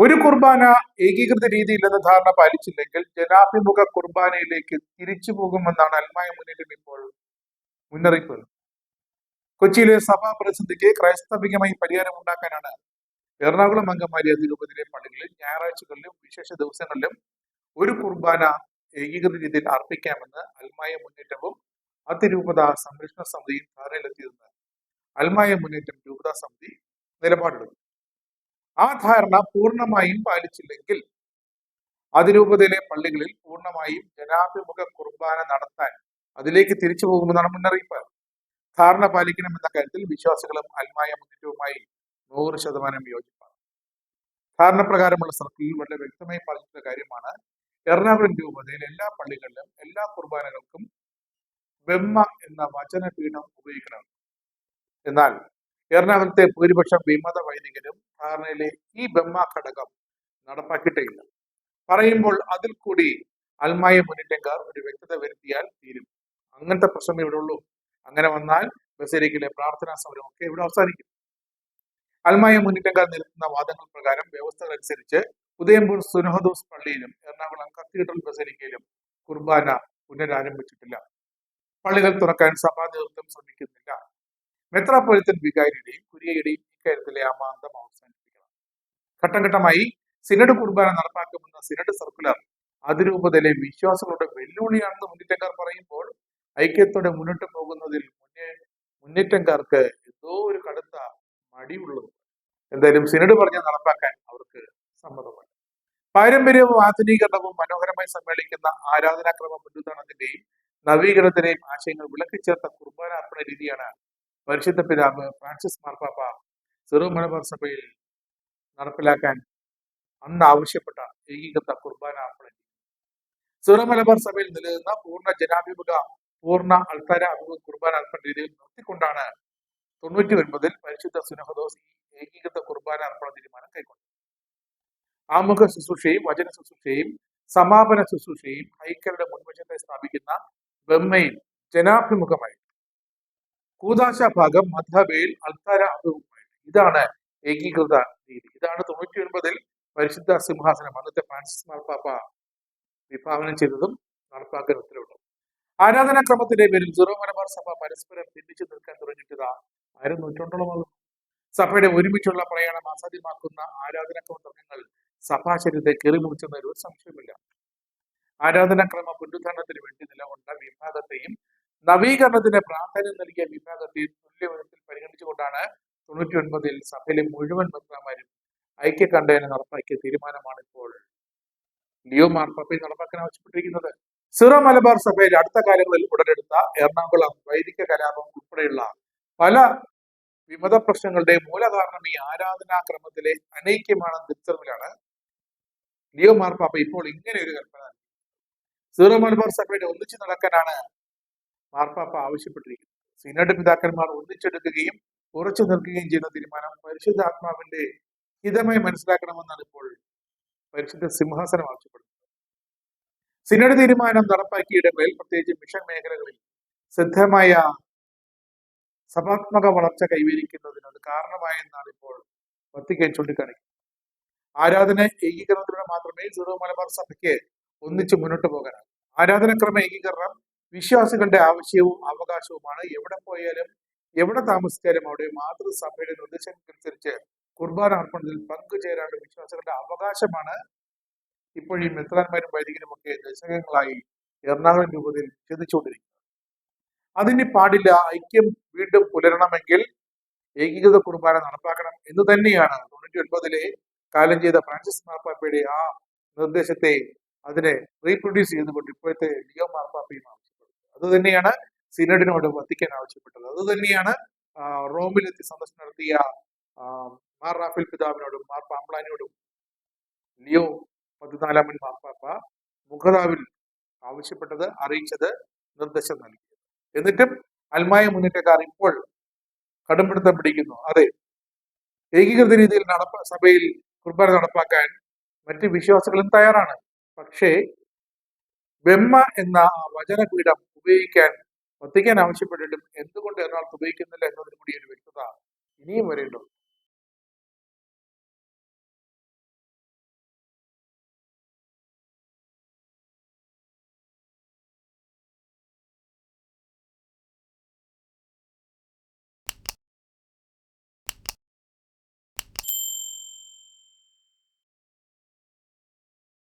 ഒരു കുർബാന ഏകീകൃത രീതിയിൽ എന്ന ധാരണ പാലിച്ചില്ലെങ്കിൽ ജനാഭിമുഖ കുർബാനയിലേക്ക് തിരിച്ചു പോകുമെന്നാണ് അൽമായ മുന്നേറ്റം ഇപ്പോൾ മുന്നറിയിപ്പ്. കൊച്ചിയിലെ സഭാ പ്രതിസന്ധിക്ക് ക്രൈസ്തവികമായി പരിഹാരം ഉണ്ടാക്കാനാണ് എറണാകുളം അങ്കമാലി അതിരൂപതയിലെ പള്ളികളിൽ ഞായറാഴ്ചകളിലും വിശേഷ ദിവസങ്ങളിലും ഒരു കുർബാന ഏകീകൃത രീതിയിൽ അർപ്പിക്കാമെന്ന് അൽമായ മുന്നേറ്റവും അതിരൂപത സംരക്ഷണ സമിതിയും ധാരണയിലെത്തിയതെന്ന് അൽമായ മുന്നേറ്റം രൂപത സമിതി നിലപാടെടുത്തു. ആ ധാരണ പൂർണ്ണമായും പാലിച്ചില്ലെങ്കിൽ അതിരൂപതയിലെ പള്ളികളിൽ പൂർണ്ണമായും ജനാഭിമുഖ കുർബാന നടത്താൻ അതിലേക്ക് തിരിച്ചു പോകുമെന്നാണ് മുന്നറിയിപ്പ്. ധാരണ പാലിക്കണമെന്ന കാര്യത്തിൽ വിശ്വാസികളും അൽമായ മുന്നേറ്റവുമായി 100% യോജിപ്പാണ്. ധാരണ പ്രകാരമുള്ള സർക്കിളിൽ വളരെ വ്യക്തമായി പറഞ്ഞിട്ടുള്ള കാര്യമാണ് എറണാകുളം രൂപതയിൽ എല്ലാ പള്ളികളിലും എല്ലാ കുർബാനകൾക്കും ബെമ്മ എന്ന വചനപീഠം ഉപയോഗിക്കണം. എന്നാൽ എറണാകുളത്തെ ഭൂരിപക്ഷം വിമത വൈദികരും ധാരണയിലെ ഈ ബെമ്മ ഘടകം നടപ്പാക്കിയിട്ടേയില്ല. പറയുമ്പോൾ അതിൽ കൂടി അൽമായ മുന്നേറ്റക്കാർ ഒരു വ്യക്തത വരുത്തിയാൽ തീരും. അങ്ങനത്തെ പ്രശ്നം ഇവിടെ ഉള്ളൂ. അങ്ങനെ വന്നാൽ ബസേലിക്കയിലെ പ്രാർത്ഥനാ സമരമൊക്കെ ഇവിടെ അവസാനിക്കും. അൽമായ മുന്നേറ്റക്കാർ നിരത്തുന്ന വാദങ്ങൾ പ്രകാരം വ്യവസ്ഥകൾ അനുസരിച്ച് ഉദയംപൂർ സുനഹദോസ് പള്ളിയിലും എറണാകുളം കത്തീഡ്രൽ ബസേലിക്കയിലും കുർബാന പുനരാരംഭിച്ചിട്ടില്ല. പള്ളികൾ തുറക്കാൻ സഭാ നേതൃത്വം ശ്രമിക്കുന്നില്ല. മെത്രാപ്പൊലിത്തൻ വികാരിയുടെയും കുരിയയുടെയും ഇക്കാര്യത്തിലെ അമാന്തം അവസാനിപ്പിക്കണം. ഘട്ടം ഘട്ടമായി സിനഡ് കുർബാന നടപ്പാക്കുമെന്ന സിനഡ് സർക്കുലർ അതിരൂപതയിലെ വിശ്വാസികളുടെ വെല്ലുവിളിയാണെന്ന് മുന്നേറ്റക്കാർ പറയുമ്പോൾ ഐക്യത്തോടെ മുന്നോട്ട് പോകുന്നതിൽ മുന്നേറ്റക്കാർക്ക് എന്തോ ഒരു കടുത്ത മടിയുള്ളത്. എന്തായാലും സിനഡ് പറഞ്ഞ നടപ്പാക്കാൻ അവർക്ക് സമ്മതമല്ല. പാരമ്പര്യവും ആധുനീകരണവും മനോഹരമായി സമ്മേളിക്കുന്ന ആരാധനാക്രമ പുനരുദ്ധാരണത്തിന്റെയും നവീകരണത്തിന്റെയും ആശയങ്ങൾ വിളക്കിച്ചേർത്ത കുർബാന അർപ്പണ രീതിയാണ് പരിശുദ്ധ പിതാവ് ഫ്രാൻസിസ് മാർപ്പാപ്പ സിറോ മലബാർ സഭയിൽ നടപ്പിലാക്കാൻ അന്ന് ആവശ്യപ്പെട്ട ഏകീകൃത കുർബാന അർപ്പണ രീതി. സിറോ മലബാർ സഭയിൽ നിലനിന്ന പൂർണ്ണ ജനാഭിമുഖ പൂർണ്ണ അൾത്താര അഭിമുഖ കുർബാന അർപ്പണ രീതിയിൽ നിർത്തിക്കൊണ്ടാണ് 99 പരിശുദ്ധ സുനഹദോസ് ഈ ഏകീകൃത കുർബാന അർപ്പണ തീരുമാനം കൈക്കൊണ്ടത്. ആമുഖ ശുശ്രൂഷയും വചന ശുശ്രൂഷയും സമാപന ശുശ്രൂഷയും ഹൈക്കരുടെ മുൻവശത്തെ സ്ഥാപിക്കുന്ന ബെമ്മയിൽ ജനാഭിമുഖമായി, കൂദാശ ഭാഗം മദ്ഹബയിൽ അൾത്താര അഭിമുഖമായി. ഇതാണ് ഏകീകൃത രീതി. ഇതാണ് 99 പരിശുദ്ധ സിംഹാസനം അന്നത്തെ ഫ്രാൻസിസ് മാർപ്പാപ്പ വിഭാവനം ചെയ്തതും നടപ്പാക്കാൻ ഉത്തരവിട്ടു. ആരാധനാക്രമത്തിന്റെ പേരിൽ സിറോ മലബാർ സഭ പരസ്പരം ഭിന്നിച്ചു നിൽക്കാൻ തുടങ്ങിയിട്ടത് 100 നൂറ്റാണ്ടോളമാകും. സഭയുടെ ഒരുമിച്ചുള്ള പ്രയാണം അസാധ്യമാക്കുന്ന ആരാധനാക്രമ തർക്കങ്ങൾ സഭാശരീരത്തെ കീറിമുറിച്ചെന്നൊരു സംശയമില്ല. ആരാധനാക്രമ പുനരുദ്ധാരണത്തിന് വേണ്ടി നിലകൊണ്ട വിഭാഗത്തെയും നവീകരണത്തിന് പ്രാധാന്യം നൽകിയ വിഭാഗത്തെയും തുല്യവിധത്തിൽ പരിഗണിച്ചുകൊണ്ടാണ് 99 സഭയിലെ മുഴുവൻ മെത്രാന്മാരും ഐക്യകണ്ഠേന നടപ്പാക്കിയ തീരുമാനമാണ് ഇപ്പോൾ ലിയോ മാർപ്പാപ്പയെ നടപ്പാക്കാൻ ആവശ്യപ്പെട്ടിരിക്കുന്നത്. സിറോ മലബാർ സഭയിൽ അടുത്ത കാലങ്ങളിൽ ഉടലെടുത്ത എറണാകുളം വൈദിക കലാപം ഉൾപ്പെടെയുള്ള പല വിമത പ്രശ്നങ്ങളുടെ മൂലകാരണം ഈ ആരാധനാക്രമത്തിലെ അനൈക്യമാണെന്ന തിരിച്ചറിവിലാണ് ലിയോ മാർപ്പാപ്പ ഇപ്പോൾ ഇങ്ങനെ ഒരു കൽപ്പന. സിറോ മലബാർ സഭയുടെ ഒന്നിച്ചു നടക്കാനാണ് മാർപ്പാപ്പ ആവശ്യപ്പെട്ടിരിക്കുന്നത്. സിനഡ് പിതാക്കന്മാർ ഒന്നിച്ചെടുക്കുകയും ഉറച്ചു നിൽക്കുകയും ചെയ്യുന്ന തീരുമാനം പരിശുദ്ധാത്മാവിന്റെ ഹിതമായി മനസ്സിലാക്കണമെന്നാണ് ഇപ്പോൾ പരിശുദ്ധ സിംഹാസനം ആവശ്യപ്പെടുന്നത്. സിനഡ് തീരുമാനം നടപ്പാക്കിയിടങ്ങളിൽ പ്രത്യേകിച്ച് മിഷൻ മേഖലകളിൽ സിദ്ധമായ സഭാത്മക വളർച്ച കൈവരിക്കുന്നതിന് അത് കാരണമായെന്നാണ് ഇപ്പോൾ വത്തിക്കാൻ ചൂണ്ടിക്കാണിക്കുന്നത്. ആരാധന ഏകീകരണത്തിലൂടെ മാത്രമേ സിറോ മലബാർ സഭയ്ക്ക് ഒന്നിച്ച് മുന്നോട്ട് പോകാനാകും. ആരാധനക്രമ ഏകീകരണം വിശ്വാസികളുടെ ആവശ്യവും അവകാശവുമാണ്. എവിടെ പോയാലും എവിടെ താമസിച്ചാലും അവിടെ മാതൃസഭയുടെ നിർദ്ദേശങ്ങൾക്കനുസരിച്ച് കുർബാന അർപ്പണത്തിൽ പങ്കുചേരാനുള്ള വിശ്വാസികളുടെ അവകാശമാണ് ഇപ്പോൾ ഈ മെത്രാന്മാരും വൈദികരും ഒക്കെ ദശകങ്ങളായി എറണാകുളം രൂപതയിൽ ചിന്തിച്ചുകൊണ്ടിരിക്കുന്നത്. അതിന് പാടില്ല. ഐക്യം വീണ്ടും പുലരണമെങ്കിൽ ഏകീകൃത കുർബാന നടപ്പാക്കണം എന്ന് തന്നെയാണ് 99 കാലം ചെയ്ത ഫ്രാൻസിസ് മാർപ്പാപ്പയുടെ ആ നിർദ്ദേശത്തെ അതിനെ റീപ്രൊഡ്യൂസ് ചെയ്തുകൊണ്ട് ഇപ്പോഴത്തെ ലിയോ മാർപ്പാപ്പയും ആവശ്യപ്പെടുന്നത്. അത് തന്നെയാണ് സിനഡിനോട് വത്തിക്കാൻ ആവശ്യപ്പെട്ടത്. അത് തന്നെയാണ് റോമിലെത്തി സന്ദർശനം നടത്തിയ മാർ റാഫേൽ പിതാവിനോടും മാർ പാംപ്ലാനിയോടും ലിയോ 14 മാർപ്പാപ്പ മുഖതാവിൽ ആവശ്യപ്പെട്ടത്, അറിയിച്ചത്, നിർദ്ദേശം നൽകിയത്. എന്നിട്ടും അൽമായ മുന്നേറ്റക്കാർ ഇപ്പോൾ കടുംപിടുത്തം പിടിക്കുന്നു. അതെ, ഏകീകൃത രീതിയിൽ സഭയിൽ കുർബാന നടപ്പാക്കാൻ മറ്റ് വിശ്വാസികളും തയ്യാറാണ്. പക്ഷേ ബെമ്മ എന്ന വചനപീഠം ഉപയോഗിക്കാൻ വത്തിക്കാൻ ആവശ്യപ്പെട്ടിട്ടും എന്തുകൊണ്ട് എറണാകുളത്ത് ഉപയോഗിക്കുന്നില്ല എന്നതിന് കൂടി ഒരു വ്യക്തത ഇനിയും വരേണ്ടതുണ്ട്.